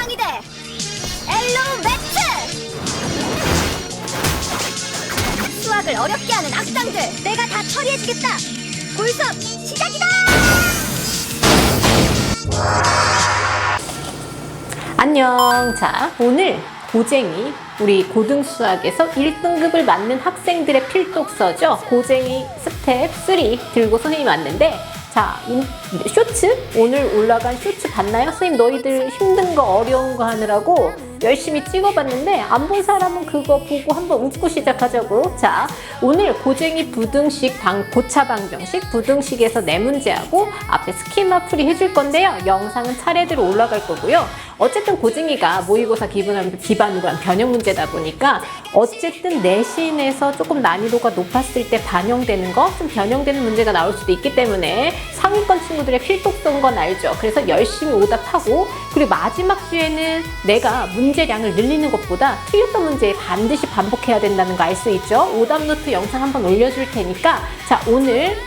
정의대 엘로우 매트! 수학을 어렵게 하는 악당들 내가 다 처리해주겠다. 골섭 시작이다. 안녕. 자, 오늘 고쟁이 우리 고등수학에서 1등급을 맞는 학생들의 필독서죠. 고쟁이 스텝 3 들고 선생님이 왔는데, 자, 쇼츠? 오늘 올라간 쇼츠 봤나요? 선생님 너희들 힘든 거 어려운 거 하느라고 열심히 찍어봤는데 안 본 사람은 그거 보고 한번 웃고 시작하자고. 자, 오늘 고쟁이 부등식 고차 방정식 부등식에서 4문제하고 앞에 스키마 풀이 해줄 건데요. 영상은 차례대로 올라갈 거고요. 어쨌든 고쟁이가 모의고사 기반으로 한 변형 문제다 보니까 어쨌든 내신에서 조금 난이도가 높았을 때 반영되는 거, 좀 변형되는 문제가 나올 수도 있기 때문에 상위권 친구들의 필독서인 건 알죠. 그래서 열심히 오답하고, 그리고 마지막 주에는 내가 문제량을 늘리는 것보다 틀렸던 문제에 반드시 반복해야 된다는 거 알 수 있죠. 오답 노트 영상 한번 올려줄 테니까, 자, 오늘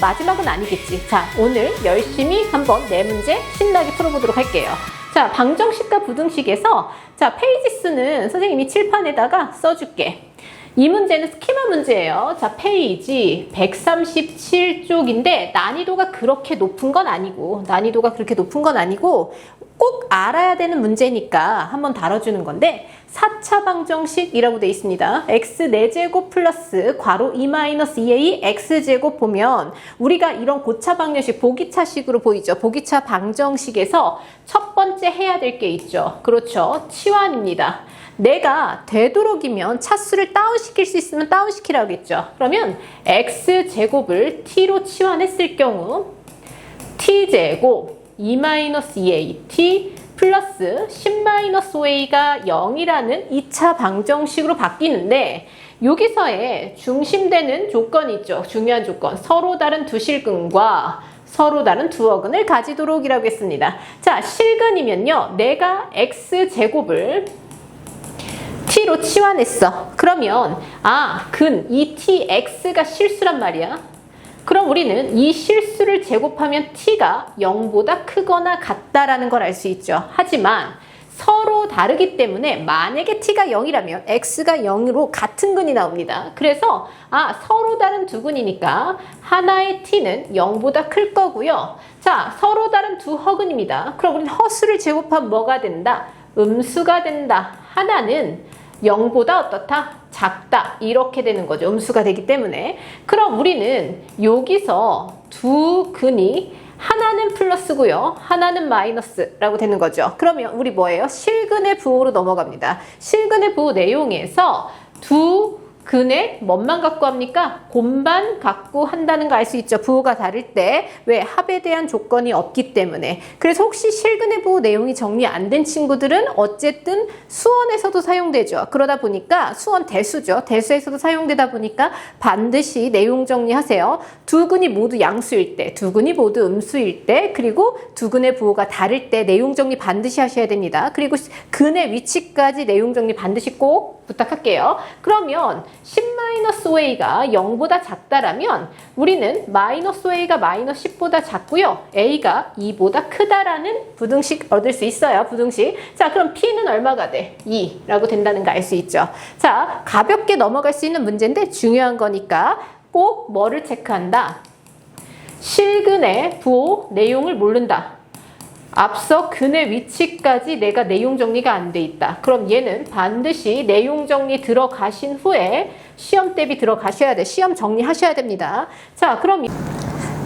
마지막은 아니겠지. 자, 오늘 열심히 한번 4문제 신나게 풀어보도록 할게요. 자, 방정식과 부등식에서, 자, 페이지 수는 선생님이 칠판에다가 써줄게. 이 문제는 스키마 문제예요. 자, 페이지 137쪽인데 난이도가 그렇게 높은 건 아니고 꼭 알아야 되는 문제니까 한번 다뤄주는 건데, 4차 방정식이라고 돼 있습니다. x 4제곱 플러스 괄호 2-2a x제곱 보면 우리가 이런 고차 방정식, 보기차식으로 보이죠. 보기차 방정식에서 첫 번째 해야 될 게 있죠. 그렇죠. 치환입니다. 내가 되도록이면 차수를 다운시킬 수 있으면 다운시키라고 했죠. 그러면 x제곱을 t로 치환했을 경우 t제곱 2-2a t 플러스 10-5a가 0이라는 2차 방정식으로 바뀌는데, 여기서의 중심되는 조건이 있죠. 중요한 조건. 서로 다른 두 실근과 서로 다른 두 어근을 가지도록 이라고 했습니다. 자, 실근이면요, 내가 x제곱을 t로 치환했어. 그러면 이 tx가 실수란 말이야. 그럼 우리는 이 실수를 제곱하면 t가 0보다 크거나 같다라는 걸 알 수 있죠. 하지만 서로 다르기 때문에 만약에 t가 0이라면 x가 0으로 같은 근이 나옵니다. 그래서 서로 다른 두 근이니까 하나의 t는 0보다 클 거고요. 자, 서로 다른 두 허근입니다. 그럼 우리는 허수를 제곱하면 뭐가 된다? 음수가 된다. 하나는 0보다 어떻다? 작다. 이렇게 되는 거죠. 음수가 되기 때문에. 그럼 우리는 여기서 두 근이 하나는 플러스고요. 하나는 마이너스라고 되는 거죠. 그러면 우리 뭐예요? 실근의 부호로 넘어갑니다. 실근의 부호 내용에서 두 근에 뭔만 갖고 합니까? 곱만 갖고 한다는 거 알 수 있죠. 부호가 다를 때. 왜? 합에 대한 조건이 없기 때문에. 그래서 혹시 실근의 부호 내용이 정리 안 된 친구들은 어쨌든 수원에서도 사용되죠. 그러다 보니까 수원 대수죠. 대수에서도 사용되다 보니까 반드시 내용 정리하세요. 두 근이 모두 양수일 때, 두 근이 모두 음수일 때, 그리고 두 근의 부호가 다를 때 내용 정리 반드시 하셔야 됩니다. 그리고 근의 위치까지 내용 정리 반드시 꼭 부탁할게요. 그러면 10-5a가 0보다 작다라면 우리는 -5a가 -10보다 작고요. a가 2보다 크다라는 부등식 얻을 수 있어요. 부등식. 자, 그럼 p는 얼마가 돼? 2라고 된다는 거 알 수 있죠. 자, 가볍게 넘어갈 수 있는 문제인데 중요한 거니까 꼭 뭐를 체크한다? 실근의 부호 내용을 모른다. 앞서 근의 위치까지 내가 내용 정리가 안 돼 있다. 그럼 얘는 반드시 내용 정리 들어가신 후에 시험 대비 들어가셔야 돼. 시험 정리하셔야 됩니다. 자, 그럼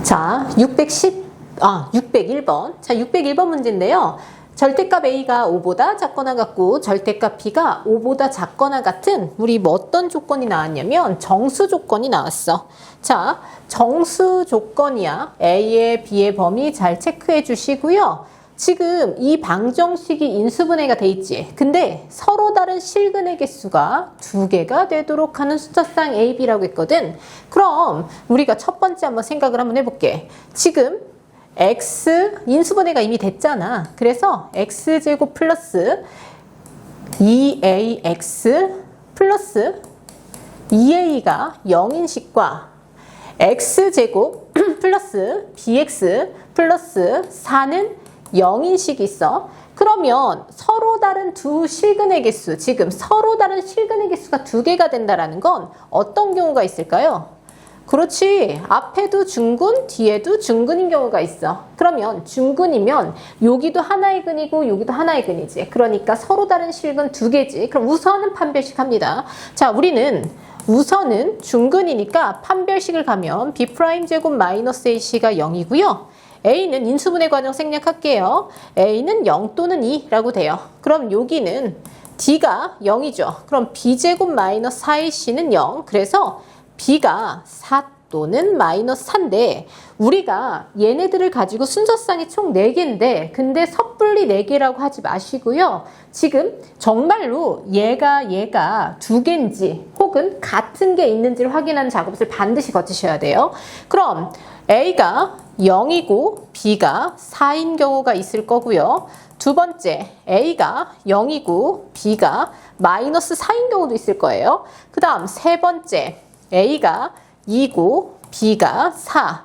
601번. 자, 601번 문제인데요. 절대값 a가 5보다 작거나 같고 절대값 b가 5보다 작거나 같은 우리 어떤 조건이 나왔냐면 정수 조건이 나왔어. 자, 정수 조건이야. a의 b의 범위 잘 체크해 주시고요. 지금 이 방정식이 인수분해가 돼 있지. 근데 서로 다른 실근의 개수가 2개가 되도록 하는 숫자쌍 A, B라고 했거든. 그럼 우리가 첫 번째 한번 생각을 한번 해볼게. 지금 X 인수분해가 이미 됐잖아. 그래서 X제곱 플러스 2AX 플러스 2A가 0인식과 X제곱 플러스 BX 플러스 4는 0인식이 있어. 그러면 서로 다른 두 실근의 개수, 지금 서로 다른 실근의 개수가 두 개가 된다라는 건 어떤 경우가 있을까요? 그렇지. 앞에도 중근, 뒤에도 중근인 경우가 있어. 그러면 중근이면 여기도 하나의 근이고 여기도 하나의 근이지. 그러니까 서로 다른 실근 두 개지. 그럼 우선은 판별식 합니다. 자, 우리는 우선은 중근이니까 판별식을 가면 B'제곱 마이너스 AC가 0이고요. A는 인수분해 과정 생략할게요. A는 0 또는 2라고 돼요. 그럼 여기는 D가 0이죠. 그럼 B제곱 마이너스 4AC는 0. 그래서 B가 4 또는 마이너스 4인데 우리가 얘네들을 가지고 순서쌍이 총 4개인데 근데 섣불리 4개라고 하지 마시고요. 지금 정말로 얘가 2개인지 혹은 같은 게 있는지를 확인하는 작업을 반드시 거치셔야 돼요. 그럼 A가 0이고 B가 4인 경우가 있을 거고요. 두 번째, A가 0이고 B가 마이너스 4인 경우도 있을 거예요. 그 다음 세 번째, A가 2고 B가 4.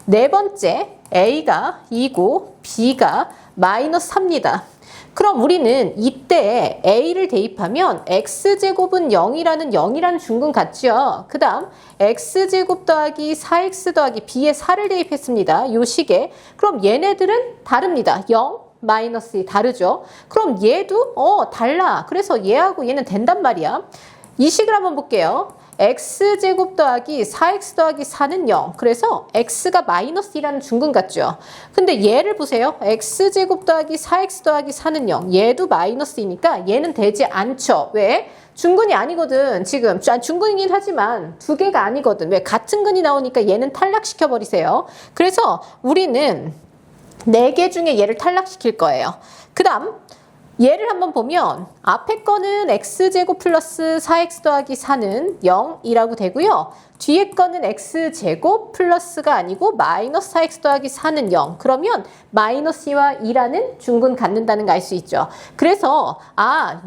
네 번째, A가 2고 B가 마이너스 4입니다. 그럼 우리는 이때 A를 대입하면 X제곱은 0이라는 중근 같죠? 그 다음 X제곱 더하기 4X 더하기 B의 4를 대입했습니다. 요 식에. 그럼 얘네들은 다릅니다. 0, 마이너스 2 다르죠? 그럼 얘도 달라. 그래서 얘하고 얘는 된단 말이야. 이 식을 한번 볼게요. X제곱 더하기 4X 더하기 4는 0. 그래서 X가 마이너스 2라는 중근 같죠. 근데 얘를 보세요. X제곱 더하기 4X 더하기 4는 0. 얘도 마이너스 2니까 얘는 되지 않죠. 왜? 중근이 아니거든. 지금 중근이긴 하지만 두 개가 아니거든. 왜? 같은 근이 나오니까 얘는 탈락시켜 버리세요. 그래서 우리는 4개 중에 얘를 탈락시킬 거예요. 그 다음 얘를 한번 보면 앞에 거는 X제곱 플러스 4X 더하기 4는 0이라고 되고요. 뒤에 거는 X제곱 플러스가 아니고 마이너스 4X 더하기 4는 0. 그러면 마이너스 2와 2라는 중근 갖는다는 거 알 수 있죠. 그래서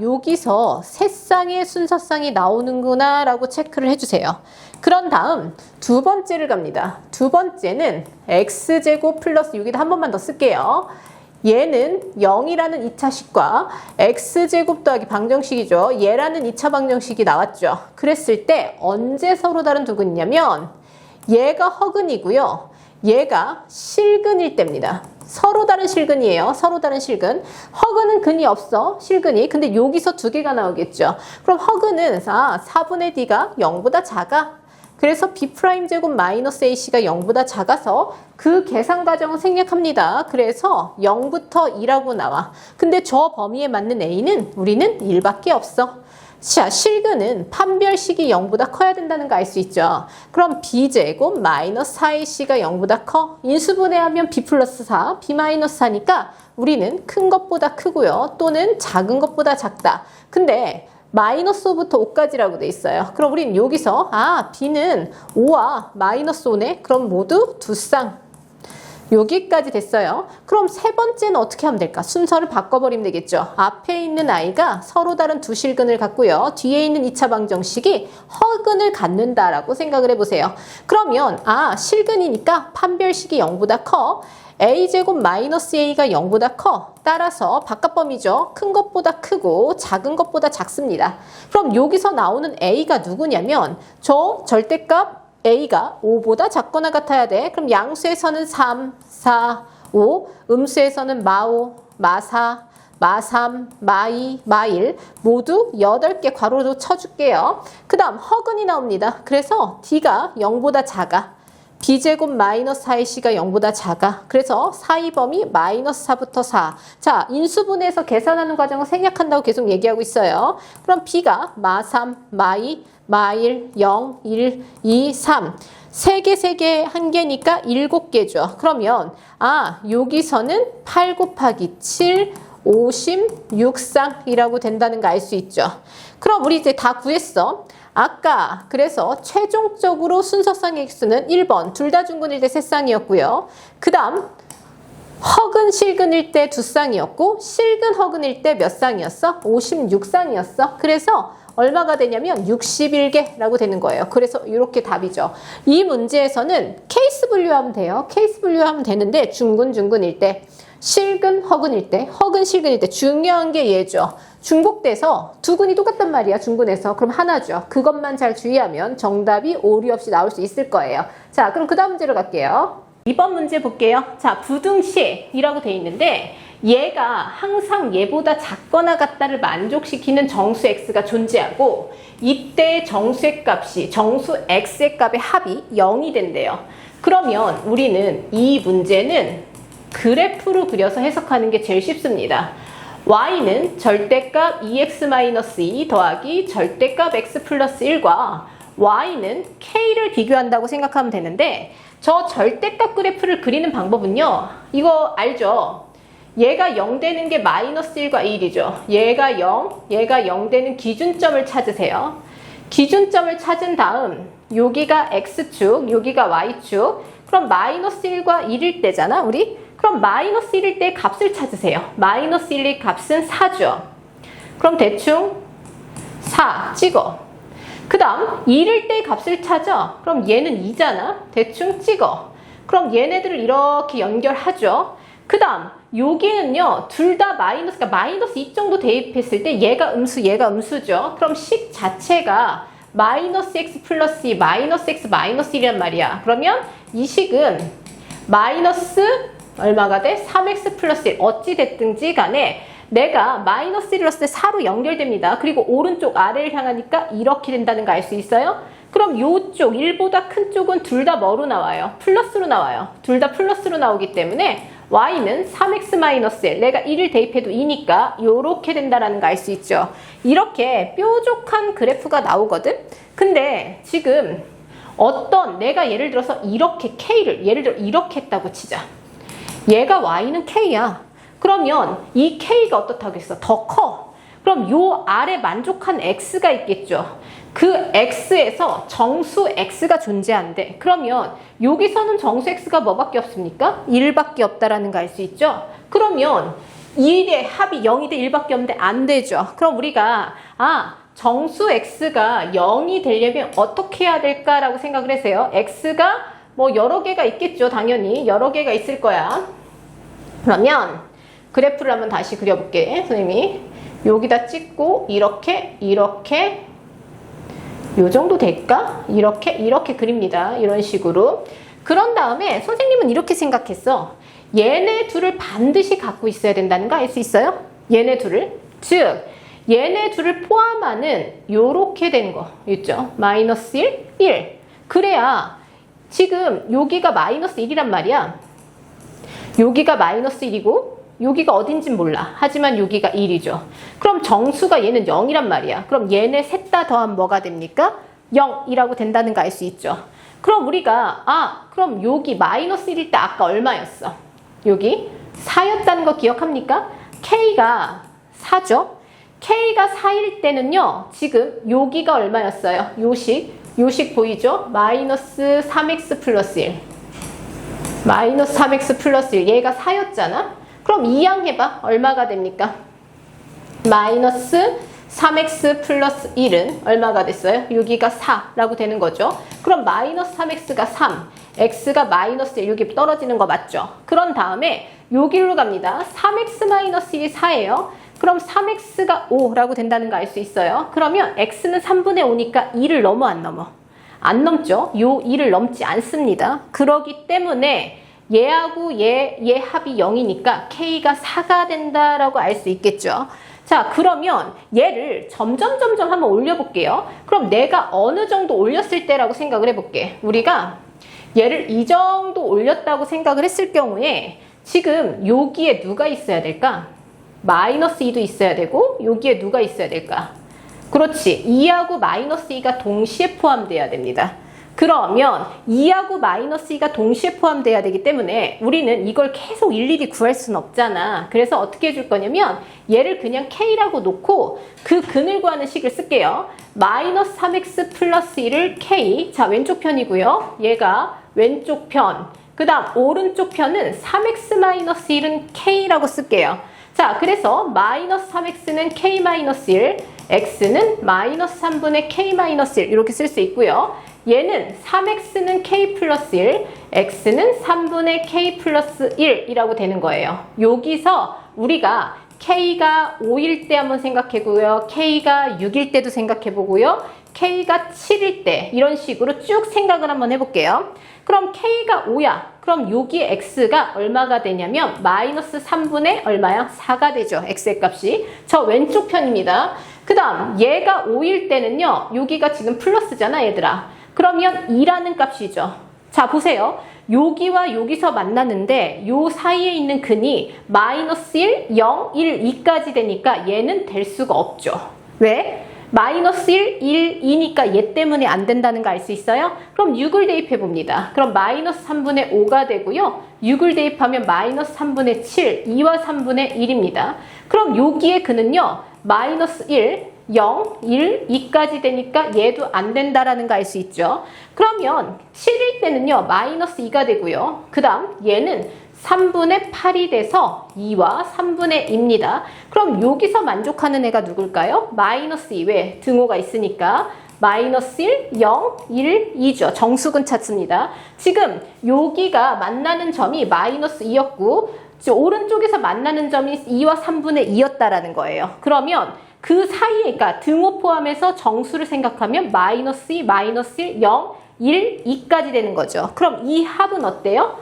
여기서 세 쌍의 순서쌍이 나오는구나 라고 체크를 해주세요. 그런 다음 두 번째를 갑니다. 두 번째는 X제곱 플러스 여기다 한 번만 더 쓸게요. 얘는 0이라는 2차식과 X제곱 더하기 방정식이죠. 얘라는 2차 방정식이 나왔죠. 그랬을 때 언제 서로 다른 두 근이냐면 얘가 허근이고요. 얘가 실근일 때입니다. 서로 다른 실근이에요. 서로 다른 실근. 허근은 근이 없어. 실근이. 근데 여기서 두 개가 나오겠죠. 그럼 허근은 4분의 D가 0보다 작아. 그래서 B'제곱 마이너스 AC가 0보다 작아서 그 계산 과정을 생략합니다. 그래서 0부터 2라고 나와. 근데 저 범위에 맞는 A는 우리는 1밖에 없어. 자, 실근은 판별식이 0보다 커야 된다는 거 알 수 있죠. 그럼 B제곱 마이너스 4AC가 0보다 커. 인수분해하면 B 플러스 4, B 마이너스 4니까 우리는 큰 것보다 크고요. 또는 작은 것보다 작다. 근데 마이너스 5부터 5까지라고 돼 있어요. 그럼 우린 여기서 B는 5와 마이너스 5네. 그럼 모두 두 쌍. 여기까지 됐어요. 그럼 세 번째는 어떻게 하면 될까? 순서를 바꿔버리면 되겠죠. 앞에 있는 아이가 서로 다른 두 실근을 갖고요. 뒤에 있는 2차 방정식이 허근을 갖는다라고 생각을 해보세요. 그러면 실근이니까 판별식이 0보다 커. A제곱 마이너스 A가 0보다 커. 따라서 바깥범위죠. 큰 것보다 크고 작은 것보다 작습니다. 그럼 여기서 나오는 A가 누구냐면 저 절대값 A가 5보다 작거나 같아야 돼. 그럼 양수에서는 3, 4, 5, 음수에서는 마5, 마4, 마3, 마2, 마1 모두 8개 괄호로 쳐줄게요. 그 다음 허근이 나옵니다. 그래서 D가 0보다 작아. B제곱 마이너스 4AC가 0보다 작아. 그래서 사이 범위 마이너스 4부터 4. 자, 인수분해해서 계산하는 과정을 생략한다고 계속 얘기하고 있어요. 그럼 B가 마3, 마2, 마1, 0, 1, 2, 3. 3개, 3개, 1개니까 7개죠. 그러면 여기서는 8 곱하기 7, 56쌍이라고 된다는 거 알 수 있죠. 그럼 우리 이제 다 구했어. 아까 그래서 최종적으로 순서쌍의 개수는 1번 둘 다 중근일 때 3쌍이었고요. 그 다음 허근 실근일 때 2쌍이었고 실근 허근일 때 몇 쌍이었어? 56쌍이었어. 그래서 얼마가 되냐면 61개라고 되는 거예요. 그래서 이렇게 답이죠. 이 문제에서는 케이스 분류하면 돼요. 케이스 분류하면 되는데 중근일 때 실근, 허근일 때, 허근, 실근일 때 중요한 게 얘죠. 중복돼서 두 근이 똑같단 말이야. 중근에서. 그럼 하나죠. 그것만 잘 주의하면 정답이 오류 없이 나올 수 있을 거예요. 자, 그럼 그 다음 문제로 갈게요. 2번 문제 볼게요. 자, 부등식이라고 돼 있는데 얘가 항상 얘보다 작거나 같다를 만족시키는 정수 x가 존재하고 이때 정수의 값이 정수 x의 값의 합이 0이 된대요. 그러면 우리는 이 문제는 그래프로 그려서 해석하는 게 제일 쉽습니다. y는 절대값 2x-2 더하기 절대값 x 플러스 1과 y는 k를 비교한다고 생각하면 되는데 저 절대값 그래프를 그리는 방법은요. 이거 알죠? 얘가 0 되는 게 마이너스 1과 1이죠. 얘가 0 되는 기준점을 찾으세요. 기준점을 찾은 다음 여기가 x축, 여기가 y축. 그럼 마이너스 1과 1일 때잖아, 우리? 그럼 마이너스 1일 때 값을 찾으세요. 마이너스 1의 값은 4죠. 그럼 대충 4 찍어. 그 다음 1일 때의 값을 찾아. 그럼 얘는 2잖아. 대충 찍어. 그럼 얘네들을 이렇게 연결하죠. 그 다음 여기는요. 둘 다 그러니까 마이너스 2 정도 대입했을 때 얘가 음수, 얘가 음수죠. 그럼 식 자체가 마이너스 x 플러스 2, 마이너스 x 마이너스 1이란 말이야. 그러면 이 식은 마이너스 얼마가 돼? 3x 플러스 1. 어찌 됐든지 간에 내가 마이너스 1을 넣었을 때 4로 연결됩니다. 그리고 오른쪽 아래를 향하니까 이렇게 된다는 거 알 수 있어요? 그럼 요쪽 1보다 큰 쪽은 둘 다 뭐로 나와요? 플러스로 나와요. 둘 다 플러스로 나오기 때문에 y는 3x-1 내가 1을 대입해도 2니까 요렇게 된다는 거 알 수 있죠. 이렇게 뾰족한 그래프가 나오거든. 근데 지금 어떤 내가 예를 들어서 이렇게 k를 예를 들어 이렇게 했다고 치자. 얘가 y는 k야. 그러면 이 k가 어떻다겠어? 더 커. 그럼 요 아래 만족한 x가 있겠죠. 그 x에서 정수 x가 존재한대. 그러면 여기서는 정수 x가 뭐밖에 없습니까? 1밖에 없다라는 거 알 수 있죠. 그러면 1의 합이 0이 돼 1밖에 없는데 안 되죠. 그럼 우리가 정수 x가 0이 되려면 어떻게 해야 될까라고 생각을 하세요. x가 뭐 여러 개가 있겠죠. 당연히 여러 개가 있을 거야. 그러면 그래프를 한번 다시 그려볼게. 선생님이 여기다 찍고 이렇게 요 정도 될까? 이렇게 그립니다. 이런 식으로. 그런 다음에 선생님은 이렇게 생각했어. 얘네 둘을 반드시 갖고 있어야 된다는 거 알 수 있어요? 얘네 둘을. 즉 얘네 둘을 포함하는 요렇게 된 거 있죠? 마이너스 1, 1. 그래야 지금 여기가 마이너스 1이란 말이야. 여기가 마이너스 1이고 여기가 어딘진 몰라. 하지만 여기가 1이죠. 그럼 정수가 얘는 0이란 말이야. 그럼 얘네 셋 다 더하면 뭐가 됩니까? 0이라고 된다는 거 알 수 있죠. 그럼 우리가 그럼 여기 마이너스 1일 때 아까 얼마였어? 여기 4였다는 거 기억합니까? K가 4죠. K가 4일 때는요. 지금 여기가 얼마였어요? 요식 보이죠? 마이너스 3x 플러스 1. 마이너스 3x 플러스 1. 얘가 4였잖아. 그럼 이항해봐. 얼마가 됩니까? 마이너스 3x 플러스 1은 얼마가 됐어요? 여기가 4라고 되는 거죠. 그럼 마이너스 3x가 3, x가 마이너스 1, 여기 떨어지는 거 맞죠? 그런 다음에 여기로 갑니다. 3x 마이너스 1이 4예요. 그럼 3x가 5라고 된다는 거 알 수 있어요. 그러면 x는 3분의 5니까 2를 넘어 안 넘어? 안 넘죠? 요 2를 넘지 않습니다. 그러기 때문에 얘하고 얘 합이 0이니까 k가 4가 된다라고 알 수 있겠죠. 자, 그러면 얘를 점점 한번 올려볼게요. 그럼 내가 어느 정도 올렸을 때라고 생각을 해볼게. 우리가 얘를 이 정도 올렸다고 생각을 했을 경우에 지금 여기에 누가 있어야 될까? 마이너스 2도 있어야 되고 여기에 누가 있어야 될까? 그렇지. 2하고 마이너스 2가 동시에 포함돼야 됩니다. 그러면 2하고 마이너스 2가 동시에 포함돼야 되기 때문에 우리는 이걸 계속 일일이 구할 수는 없잖아. 그래서 어떻게 해줄 거냐면 얘를 그냥 k라고 놓고 그 근을 구하는 식을 쓸게요. 마이너스 3x 플러스 1을 k. 자, 왼쪽 편이고요. 얘가 왼쪽 편. 그 다음 오른쪽 편은 3x 마이너스 1은 k라고 쓸게요. 자, 그래서 마이너스 3x는 k 마이너스 1, x는 마이너스 3분의 k 마이너스 1 이렇게 쓸 수 있고요. 얘는 3x는 k 플러스 1, x는 3분의 k 플러스 1이라고 되는 거예요. 여기서 우리가 k가 5일 때 한번 생각해보고요. k가 6일 때도 생각해보고요. k가 7일 때 이런 식으로 쭉 생각을 한번 해볼게요. 그럼 k가 5야. 그럼 여기에 x가 얼마가 되냐면 마이너스 3분의 얼마야? 4가 되죠. x의 값이. 저 왼쪽 편입니다. 그 다음 얘가 5일 때는요. 여기가 지금 플러스잖아 얘들아. 그러면 2라는 값이죠. 자 보세요. 여기와 여기서 만나는데 요 사이에 있는 근이 마이너스 1, 0, 1, 2까지 되니까 얘는 될 수가 없죠. 왜? 마이너스 1, 1, 2니까 얘 때문에 안 된다는 거 알 수 있어요? 그럼 6을 대입해 봅니다. 그럼 마이너스 3분의 5가 되고요. 6을 대입하면 마이너스 3분의 7, 2와 3분의 1입니다. 그럼 여기에 근은요. 마이너스 1, 0, 1, 2까지 되니까 얘도 안 된다라는 거 알 수 있죠. 그러면 7일 때는요. 마이너스 2가 되고요. 그 다음 얘는 3분의 8이 돼서 2와 3분의 2입니다. 그럼 여기서 만족하는 애가 누굴까요? 마이너스 2. 왜? 등호가 있으니까. 마이너스 1, 0, 1, 2죠. 정수근 찾습니다. 지금 여기가 만나는 점이 마이너스 2였고 오른쪽에서 만나는 점이 2와 3분의 2였다라는 거예요. 그러면 그 사이에, 그러니까 등호 포함해서 정수를 생각하면 마이너스 2, 마이너스 1, 0, 1, 2까지 되는 거죠. 그럼 이 합은 어때요?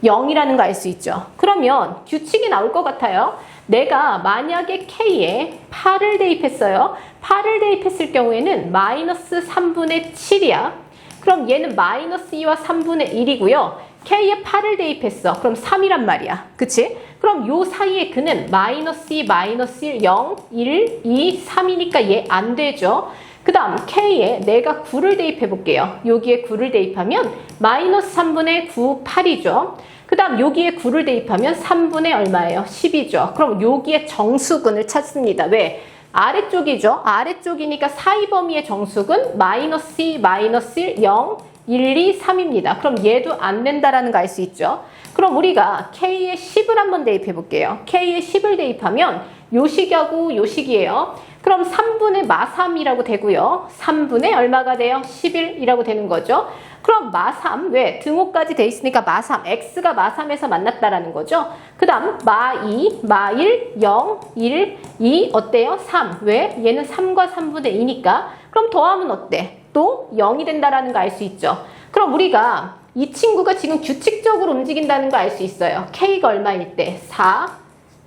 0이라는 거 알 수 있죠. 그러면 규칙이 나올 것 같아요. 내가 만약에 K에 8을 대입했어요. 8을 대입했을 경우에는 마이너스 3분의 7이야. 그럼 얘는 마이너스 2와 3분의 1이고요. K에 8을 대입했어. 그럼 3이란 말이야. 그치? 그럼 요 사이에 그는 마이너스 2, 마이너스 1, 0, 1, 2, 3이니까 얘 안 되죠. 그 다음 K에 내가 9를 대입해 볼게요. 여기에 9를 대입하면 마이너스 3분의 9, 8이죠. 그 다음 여기에 9를 대입하면 3분의 얼마예요? 10이죠. 그럼 여기에 정수근을 찾습니다. 왜? 아래쪽이죠. 아래쪽이니까 사이 범위의 정수근 마이너스 2, 마이너스 1, 0, 1, 2, 3입니다. 그럼 얘도 안 된다라는 거 알 수 있죠. 그럼 우리가 K에 10을 한번 대입해 볼게요. K에 10을 대입하면 요 식하고 요 식이에요. 그럼 3분의 마3이라고 되고요. 3분의 얼마가 돼요? 11이라고 되는 거죠. 그럼 마3, 왜? 등호까지 돼 있으니까 마3, x가 마3에서 만났다라는 거죠. 그 다음 마2, 마1, 0, 1, 2 어때요? 3. 왜? 얘는 3과 3분의 2니까. 그럼 더하면 어때? 또 0이 된다라는 거 알 수 있죠. 그럼 우리가 이 친구가 지금 규칙적으로 움직인다는 거 알 수 있어요. K가 얼마일 때? 4,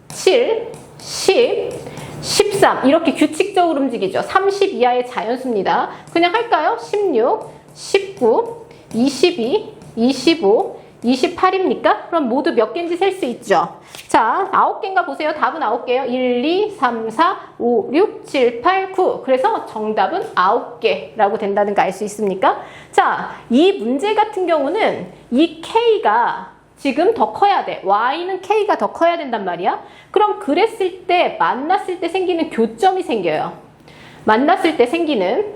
7, 10, 13 이렇게 규칙적으로 움직이죠. 30 이하의 자연수입니다. 그냥 할까요? 16, 19, 22, 25, 28입니까? 그럼 모두 몇 개인지 셀 수 있죠. 자, 9개인가 보세요. 답은 9개예요. 1, 2, 3, 4, 5, 6, 7, 8, 9. 그래서 정답은 9개라고 된다는 거 알 수 있습니까? 자, 이 문제 같은 경우는 이 K가 지금 더 커야 돼. Y는 K가 더 커야 된단 말이야. 그럼 그랬을 때 만났을 때 생기는 교점이 생겨요. 만났을 때 생기는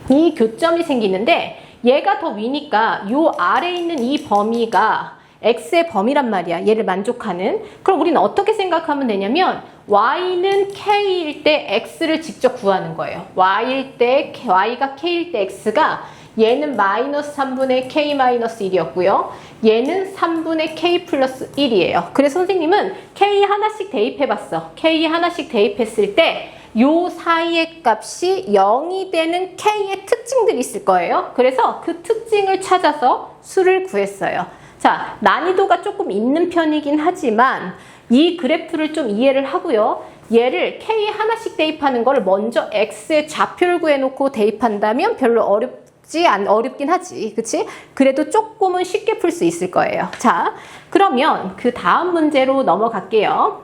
이 교점이 생기는데 얘가 더 위니까 요 아래에 있는 이 범위가 X의 범위란 말이야. 얘를 만족하는. 그럼 우리는 어떻게 생각하면 되냐면 Y는 K일 때 X를 직접 구하는 거예요. Y일 때 Y가 K일 때 X가 얘는 마이너스 3분의 K 마이너스 1이었고요. 얘는 3분의 K 플러스 1이에요. 그래서 선생님은 K 하나씩 대입해봤어. K 하나씩 대입했을 때 요 사이의 값이 0이 되는 K의 특징들이 있을 거예요. 그래서 그 특징을 찾아서 수를 구했어요. 자, 난이도가 조금 있는 편이긴 하지만 이 그래프를 좀 이해를 하고요. 얘를 K 하나씩 대입하는 걸 먼저 X의 좌표를 구해놓고 대입한다면 별로 어렵긴 하지. 그치? 그래도 조금은 쉽게 풀 수 있을 거예요. 자, 그러면 그 다음 문제로 넘어갈게요.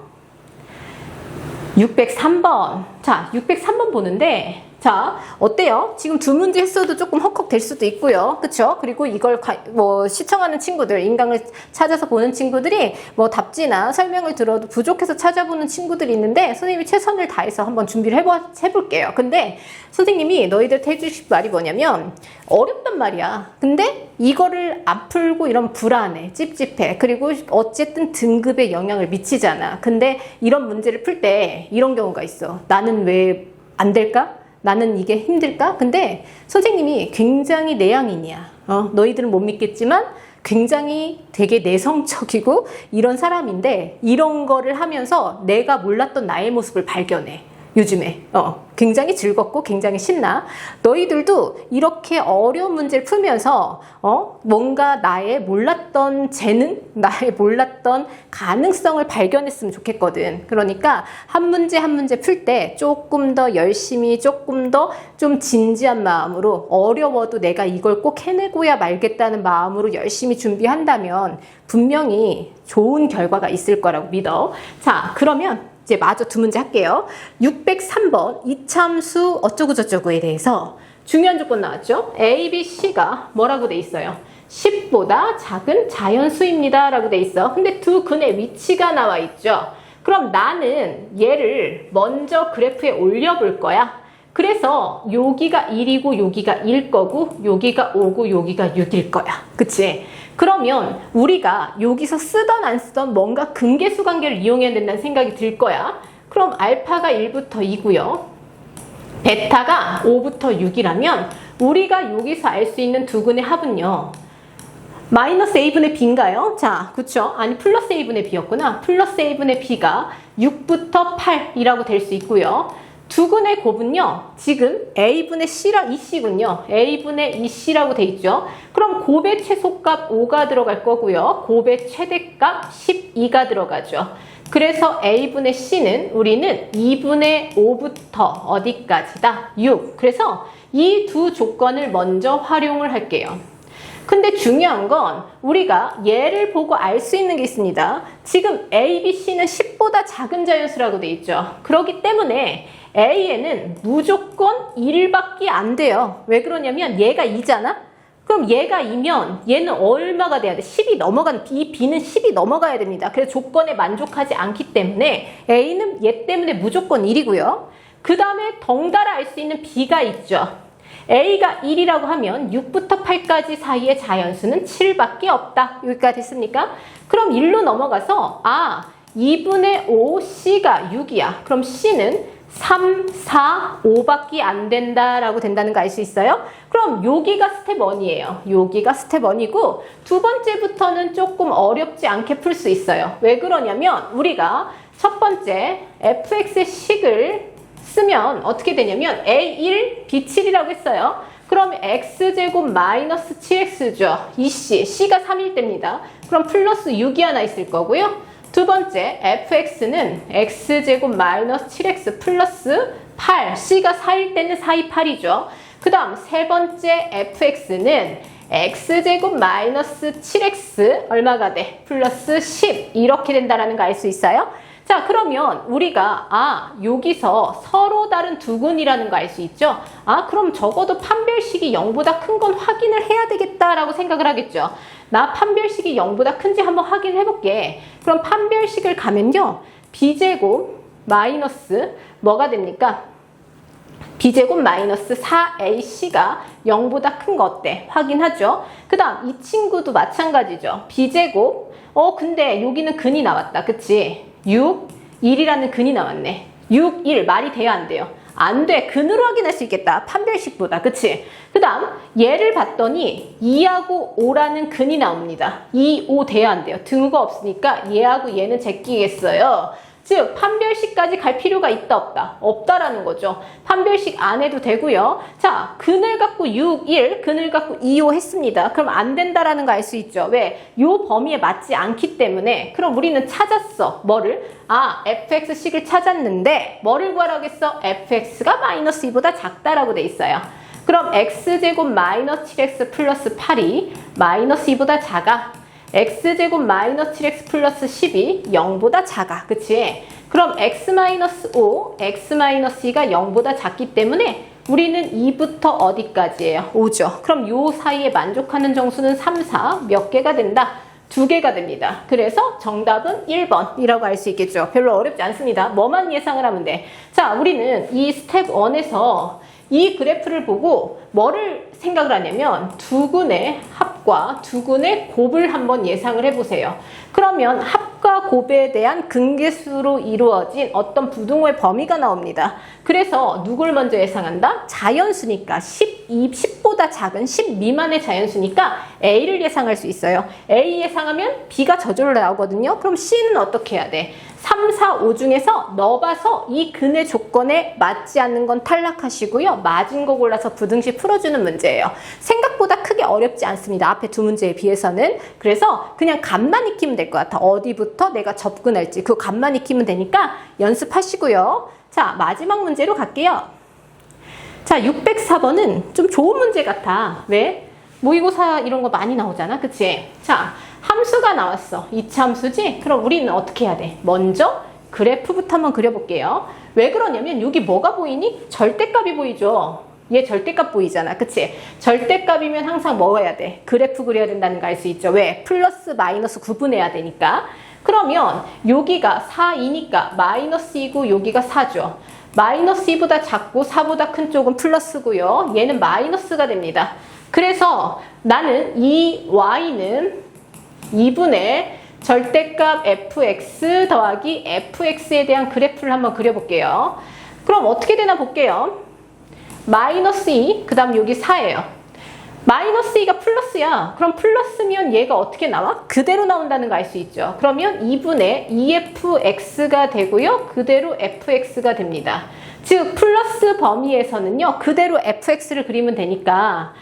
603번. 자, 603번 보는데, 자, 어때요? 지금 두 문제 했어도 조금 헉헉 될 수도 있고요. 그쵸? 그리고 이걸 시청하는 친구들, 인강을 찾아서 보는 친구들이 답지나 설명을 들어도 부족해서 찾아보는 친구들이 있는데, 선생님이 최선을 다해서 한번 준비를 해볼게요. 근데 선생님이 너희들한테 해주실 말이 뭐냐면, 어렵단 말이야. 근데 이거를 안 풀고 이런 불안해, 찝찝해. 그리고 어쨌든 등급에 영향을 미치잖아. 근데 이런 문제를 풀 때 이런 경우가 있어. 나는 왜 안 될까? 나는 이게 힘들까? 근데 선생님이 굉장히 내향인이야. 너희들은 못 믿겠지만 굉장히 되게 내성적이고 이런 사람인데 이런 거를 하면서 내가 몰랐던 나의 모습을 발견해. 요즘에 굉장히 즐겁고 굉장히 신나. 너희들도 이렇게 어려운 문제를 풀면서 뭔가 나의 몰랐던 재능, 나의 몰랐던 가능성을 발견했으면 좋겠거든. 그러니까 한 문제 한 문제 풀 때 조금 더 열심히, 조금 더 좀 진지한 마음으로, 어려워도 내가 이걸 꼭 해내고야 말겠다는 마음으로 열심히 준비한다면 분명히 좋은 결과가 있을 거라고 믿어. 자, 그러면 이제 마저 두 문제 할게요. 603번 이참수 어쩌고저쩌고에 대해서 중요한 조건 나왔죠. A, B, C가 뭐라고 돼 있어요? 10보다 작은 자연수입니다 라고 돼 있어. 근데 두 근의 위치가 나와 있죠. 그럼 나는 얘를 먼저 그래프에 올려볼 거야. 그래서 여기가 1이고 여기가 1 거고 여기가 5고 여기가 6일 거야. 그치? 그러면 우리가 여기서 쓰던 안 쓰던 뭔가 근계수 관계를 이용해야 된다는 생각이 들 거야. 그럼 알파가 1부터 2고요. 베타가 5부터 6이라면 우리가 여기서 알 수 있는 두 근의 합은요. 마이너스 a분의 b인가요? 자, 그쵸? 아니, 플러스 a분의 b였구나. 플러스 a분의 b가 6부터 8이라고 될 수 있고요. 두 근의 곱은요, 지금 a분의 c라 2c군요. a분의 2c라고 돼 있죠. 그럼 곱의 최소값 5가 들어갈 거고요. 곱의 최대값 12가 들어가죠. 그래서 a분의 c는 우리는 2분의 5부터 어디까지다? 6. 그래서 이 두 조건을 먼저 활용을 할게요. 근데 중요한 건 우리가 얘를 보고 알 수 있는 게 있습니다. 지금 A, B, C는 10보다 작은 자연수라고 돼 있죠. 그렇기 때문에 A에는 무조건 1밖에 안 돼요. 왜 그러냐면 얘가 2잖아? 그럼 얘가 2면 얘는 얼마가 돼야 돼? 10이 넘어간, 이 B는 10이 넘어가야 됩니다. 그래서 조건에 만족하지 않기 때문에 A는 얘 때문에 무조건 1이고요. 그 다음에 덩달아 알 수 있는 B가 있죠. A가 1이라고 하면 6부터 8까지 사이의 자연수는 7밖에 없다. 여기까지 됐습니까? 그럼 1로 넘어가서 2분의 5 C가 6이야. 그럼 C는 3, 4, 5밖에 안 된다라고 된다는 거 알 수 있어요? 그럼 여기가 스텝 1이에요. 여기가 스텝 1이고 두 번째부터는 조금 어렵지 않게 풀 수 있어요. 왜 그러냐면 우리가 첫 번째 fx의 식을 쓰면 어떻게 되냐면 A1, B7이라고 했어요. 그럼 x제곱 마이너스 7x죠. 2c, c가 3일 때입니다. 그럼 플러스 6이 하나 있을 거고요. 두 번째 fx는 x제곱 마이너스 7x 플러스 8, c가 4일 때는 4, 2, 8이죠. 그 다음 세 번째 fx는 x제곱 마이너스 7x 얼마가 돼? 플러스 10 이렇게 된다는 거 알 수 있어요? 자, 그러면 우리가 여기서 서로 다른 두 근이라는 거 알 수 있죠? 그럼 적어도 판별식이 0보다 큰 건 확인을 해야 되겠다라고 생각을 하겠죠. 나 판별식이 0보다 큰지 한번 확인해 볼게. 그럼 판별식을 가면요. b제곱 마이너스 뭐가 됩니까? b제곱 마이너스 4ac가 0보다 큰 거 어때? 확인하죠. 그 다음 이 친구도 마찬가지죠. b제곱 근데 여기는 근이 나왔다. 그치? 6, 1이라는 근이 나왔네. 6, 1 말이 돼야 안 돼요? 안 돼. 근으로 확인할 수 있겠다. 판별식보다. 그치? 그 다음 얘를 봤더니 2하고 5라는 근이 나옵니다. 2, 5 돼야 안 돼요. 등호가 없으니까 얘하고 얘는 제끼겠어요. 즉 판별식까지 갈 필요가 있다 없다? 없다라는 거죠. 판별식 안 해도 되고요. 자, 근을 갖고 6, 1, 근을 갖고 2, 5 했습니다. 그럼 안 된다라는 거 알 수 있죠. 왜? 요 범위에 맞지 않기 때문에. 그럼 우리는 찾았어. 뭐를? fx식을 찾았는데 뭐를 구하라고 했어? fx가 마이너스 2보다 작다라고 돼 있어요. 그럼 x제곱 마이너스 7x 플러스 8이 마이너스 2보다 작아. x제곱 마이너스 7x 플러스 10이 0보다 작아. 그치? 그럼 x-5, x-2가 0보다 작기 때문에 우리는 2부터 어디까지예요? 5죠. 그럼 요 사이에 만족하는 정수는 3, 4 몇 개가 된다? 2개가 됩니다. 그래서 정답은 1번이라고 알 수 있겠죠. 별로 어렵지 않습니다. 뭐만 예상을 하면 돼. 자, 우리는 이 스텝 1에서 이 그래프를 보고 뭐를 생각을 하냐면 두 근의 합과 두 근의 곱을 한번 예상을 해보세요. 그러면 합과 곱에 대한 근계수로 이루어진 어떤 부등호의 범위가 나옵니다. 그래서 누굴 먼저 예상한다? 자연수니까 10보다 작은 10 미만의 자연수니까 A를 예상할 수 있어요. A 예상하면 B가 저절로 나오거든요. 그럼 C는 어떻게 해야 돼? 3, 4, 5 중에서 넣어봐서 이 근의 조건에 맞지 않는 건 탈락하시고요. 맞은 거 골라서 부등식 풀어주는 문제예요. 생각보다 크게 어렵지 않습니다. 앞에 두 문제에 비해서는. 그래서 그냥 값만 익히면 될 것 같아. 어디부터 내가 접근할지 그 값만 익히면 되니까 연습하시고요. 자, 마지막 문제로 갈게요. 자, 604번은 좀 좋은 문제 같아. 왜? 모의고사 이런 거 많이 나오잖아. 그치? 자, 함수가 나왔어. 이차함수지? 그럼 우리는 어떻게 해야 돼? 먼저 그래프부터 한번 그려볼게요. 왜 그러냐면 여기 뭐가 보이니? 절대값이 보이죠? 얘 절대값 보이잖아. 그치? 절대값이면 항상 뭐 해야 돼? 그래프 그려야 된다는 거 알 수 있죠? 왜? 플러스 마이너스 구분해야 되니까. 그러면 여기가 4이니까 마이너스 2고 여기가 4죠. 마이너스 2보다 작고 4보다 큰 쪽은 플러스고요. 얘는 마이너스가 됩니다. 그래서 나는 이 y는 2분의 절대값 fx 더하기 fx에 대한 그래프를 한번 그려볼게요. 그럼 어떻게 되나 볼게요. 마이너스 2, 그 다음 여기 4예요. 마이너스 2가 플러스야. 그럼 플러스면 얘가 어떻게 나와? 그대로 나온다는 거 알 수 있죠. 그러면 2분의 2fx가 되고요. 그대로 fx가 됩니다. 즉 플러스 범위에서는요. 그대로 fx를 그리면 되니까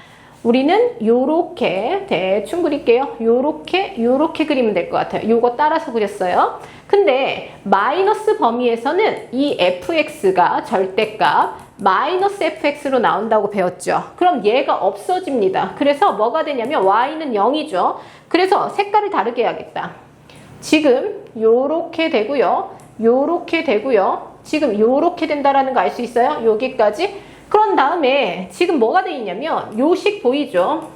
우리는 요렇게 대충 그릴게요. 요렇게 그리면 될 것 같아요. 요거 따라서 그렸어요. 근데 마이너스 범위에서는 이 fx가 절대값 마이너스 fx로 나온다고 배웠죠. 그럼 얘가 없어집니다. 그래서 뭐가 되냐면 y는 0이죠. 그래서 색깔을 다르게 해야겠다. 지금 요렇게 되고요. 요렇게 되고요. 지금 요렇게 된다라는 거 알 수 있어요? 여기까지. 그런 다음에 지금 뭐가 돼 있냐면 요식 보이죠?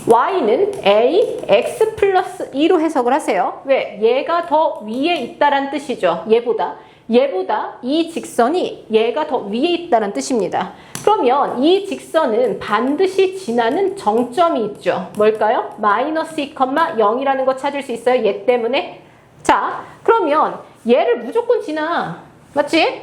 y는 a x 플러스 2로 해석을 하세요. 왜? 얘가 더 위에 있다란 뜻이죠. 얘보다 이 직선이 얘가 더 위에 있다는 뜻입니다. 그러면 이 직선은 반드시 지나는 정점이 있죠. 뭘까요? 마이너스 2, 0이라는 거 찾을 수 있어요. 얘 때문에. 자, 그러면 얘를 무조건 지나. 맞지?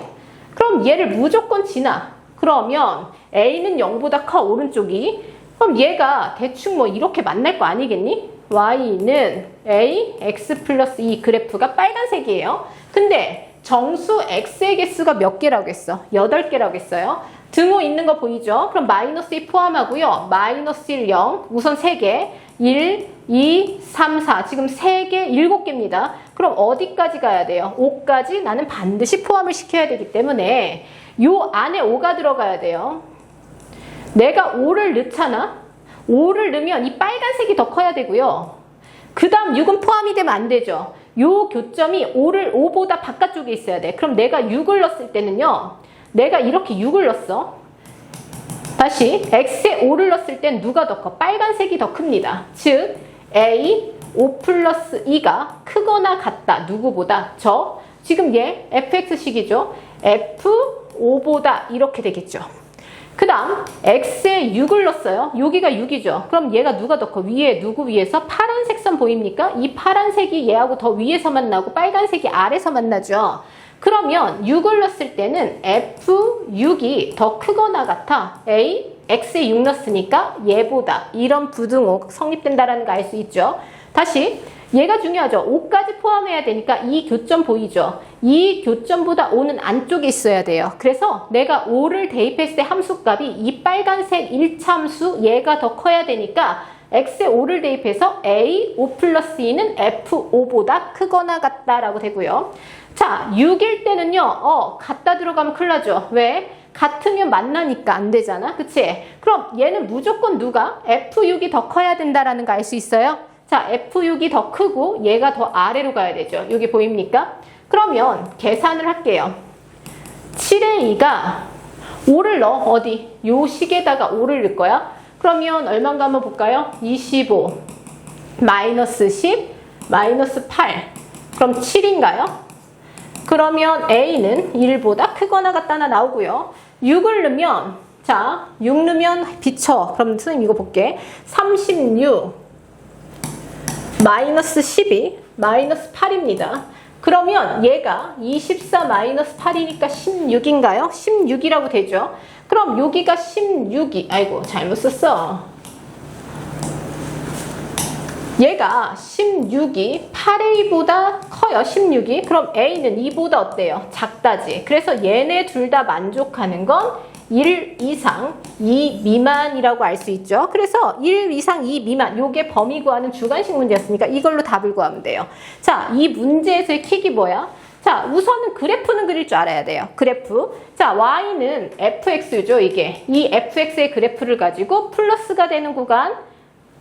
그럼 얘를 무조건 지나. 그러면 A는 0보다 커, 오른쪽이. 그럼 얘가 대충 뭐 이렇게 만날 거 아니겠니? Y는 A, X 플러스 2 그래프가 빨간색이에요. 근데 정수 X의 개수가 몇 개라고 했어? 8개라고 했어요. 등호 있는 거 보이죠? 그럼 마이너스 2 포함하고요. 마이너스 1, 0. 우선 3개. 1, 2, 3, 4. 지금 3개, 7개입니다. 그럼 어디까지 가야 돼요? 5까지 나는 반드시 포함을 시켜야 되기 때문에 요 안에 5가 들어가야 돼요. 내가 5를 넣잖아? 5를 넣으면 이 빨간색이 더 커야 되고요. 그 다음 6은 포함이 되면 안 되죠. 요 교점이 5보다 바깥쪽에 있어야 돼. 그럼 내가 6을 넣었을 때는요. 내가 이렇게 6을 넣었어. 다시 x에 5를 넣었을 땐 누가 더 커? 빨간색이 더 큽니다. 즉 a 5 플러스 2가 크거나 같다. 누구보다? 지금 얘 fx식이죠. f5보다 이렇게 되겠죠. 그 다음 x에 6을 넣었어요. 여기가 6이죠. 그럼 얘가 누가 더 커? 위에 누구 위에서? 파란색 선 보입니까? 이 파란색이 얘하고 더 위에서 만나고 빨간색이 아래서 만나죠. 그러면 6을 넣었을 때는 f6이 더 크거나 같아. a, x에 6 넣었으니까 얘보다 이런 부등호 성립된다라는 거 알 수 있죠. 다시 얘가 중요하죠. 5까지 포함해야 되니까 이 교점 보이죠? 이 교점보다 5는 안쪽에 있어야 돼요. 그래서 내가 5를 대입했을 때 함수값이 이 빨간색 1차 함수 얘가 더 커야 되니까 x에 5를 대입해서 a 5 플러스 2는 f5보다 크거나 같다라고 되고요. 자, 6일 때는요. 같다 들어가면 큰일 나죠. 왜? 같으면 만나니까 안 되잖아. 그치? 그럼 얘는 무조건 누가? f6이 더 커야 된다라는 거 알 수 있어요? 자, f6이 더 크고 얘가 더 아래로 가야 되죠. 여기 보입니까? 그러면 계산을 할게요. 7에 2가 5를 넣어. 어디? 요 식에다가 5를 넣을 거야. 그러면 얼마인가 한번 볼까요? 25 마이너스 10 마이너스 8 그럼 7인가요? 그러면 A는 1보다 크거나 같다나 나오고요. 6을 넣으면 자, 6 넣으면 비춰. 그럼 선생님 이거 볼게. 36 마이너스 12 마이너스 8입니다. 그러면 얘가 24 마이너스 8이니까 16인가요? 16이라고 되죠. 그럼 여기가 16이 아이고 잘못 썼어. 얘가 16이 8a보다 커요. 16이. 그럼 a는 2보다 어때요? 작다지. 그래서 얘네 둘 다 만족하는 건 1 이상 2 미만이라고 알 수 있죠. 그래서 1 이상 2 미만, 요게 범위 구하는 주관식 문제였으니까 이걸로 답을 구하면 돼요. 자, 이 문제에서의 킥이 뭐야? 자, 우선은 그래프는 그릴 줄 알아야 돼요. 그래프. 자, y는 fx죠, 이게. 이 fx의 그래프를 가지고 플러스가 되는 구간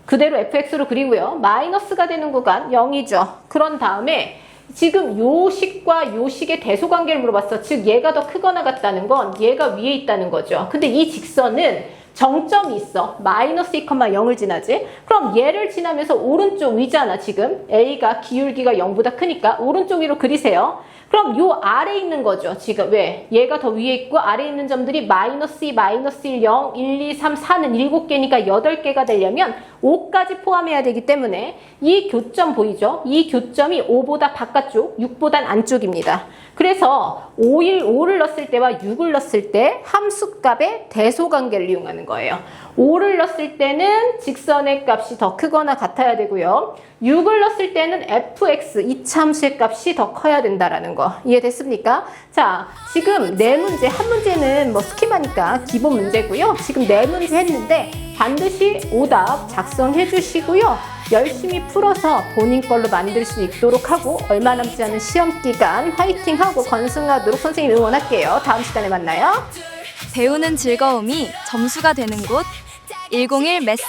그대로 fx로 그리고요. 마이너스가 되는 구간 0이죠. 그런 다음에 지금 요 식과 요 식의 대소관계를 물어봤어. 즉 얘가 더 크거나 같다는 건 얘가 위에 있다는 거죠. 근데 이 직선은 정점이 있어. 마이너스 2,0을 지나지. 그럼 얘를 지나면서 오른쪽 위잖아. 지금 a가 기울기가 0보다 크니까 오른쪽 위로 그리세요. 그럼 요 아래에 있는 거죠. 지금 왜? 얘가 더 위에 있고 아래에 있는 점들이 마이너스 2, 마이너스 1, 0, 1, 2, 3, 4는 7개니까 8개가 되려면 5까지 포함해야 되기 때문에 이 교점 보이죠? 이 교점이 5보다 바깥쪽, 6보단 안쪽입니다. 그래서 5를 넣었을 때와 6을 넣었을 때 함수값의 대소관계를 이용하는 거예요. 5를 넣었을 때는 직선의 값이 더 크거나 같아야 되고요. 6을 넣었을 때는 fx, 이차함수의 값이 더 커야 된다라는 거. 이해됐습니까? 자, 지금 네 문제, 한 문제는 뭐 스키마니까 기본 문제고요. 지금 네 문제 했는데 반드시 오답 작성해 주시고요. 열심히 풀어서 본인 걸로 만들 수 있도록 하고 얼마 남지 않은 시험 기간 화이팅하고 건승하도록 선생님 응원할게요. 다음 시간에 만나요. 배우는 즐거움이 점수가 되는 곳 101 매스